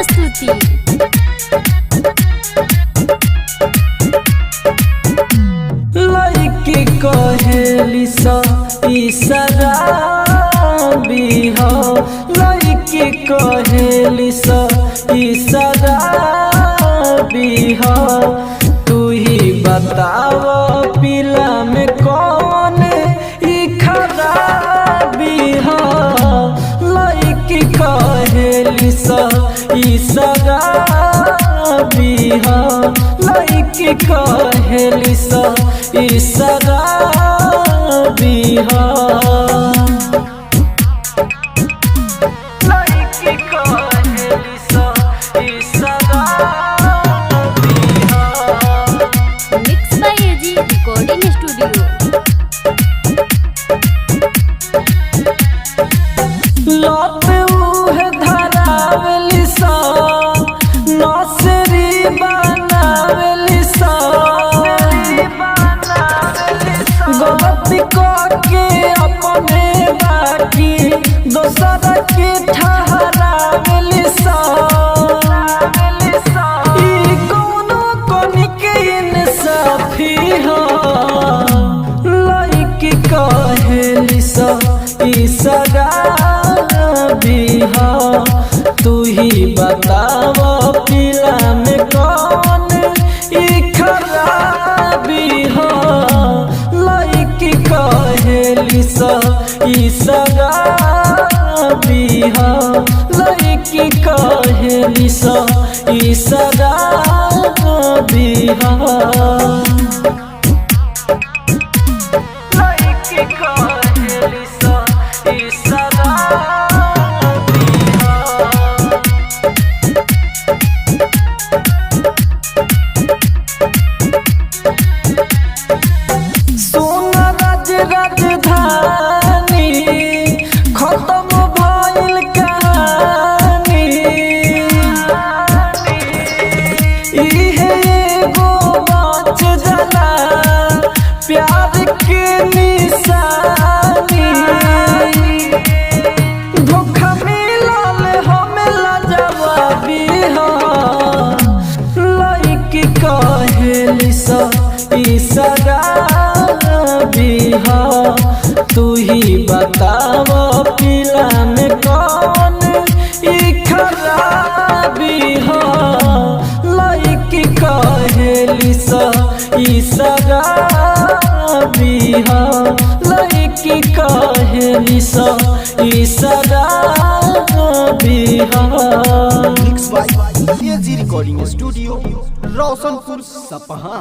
प्रस्तुति। लड़की कहेली सा ई शराबी हो, लड़की कहेली सा ई शराबी हो। तू ही बताव पिला में कौन ई खराबी हो। लड़की कहेली सा ई शराबी हो, लड़की कहेली सा ई शराबी हो। लड़की कहेली सा ई शराबी हो। Mix by AG recording studio. लत उहे धरावेली सा, नौसरी बनावेली सा। गलती करके अपने बाकी दोसर के ठहरावेली सा। ई कौनो कोनी के इंसाफी हो। लड़की कहेली सा ई शराबी हो। तू ही बताव पिला में कौन ई खराबी हो। लड़की कहेली सा ई शराबी हो, लड़की कहेली सा ई शराबी हो। लड़की कहेली सा ई शराबी हो। सोना राजधानी खत्म भइल कहानी। इहे एगो बच जाला प्यार के निशानी। धोखा मिलल हमें लाजवाबी हो। लड़की कहेली सा ई शराबी हो। तू ही बताव पिला में कौन ई खराबी हो। लड़की कहेली सा ई शराबी हो, लड़की कहेली सा ई शराबी हो। Mix by AG recording studio, Roshanpur Sapaha.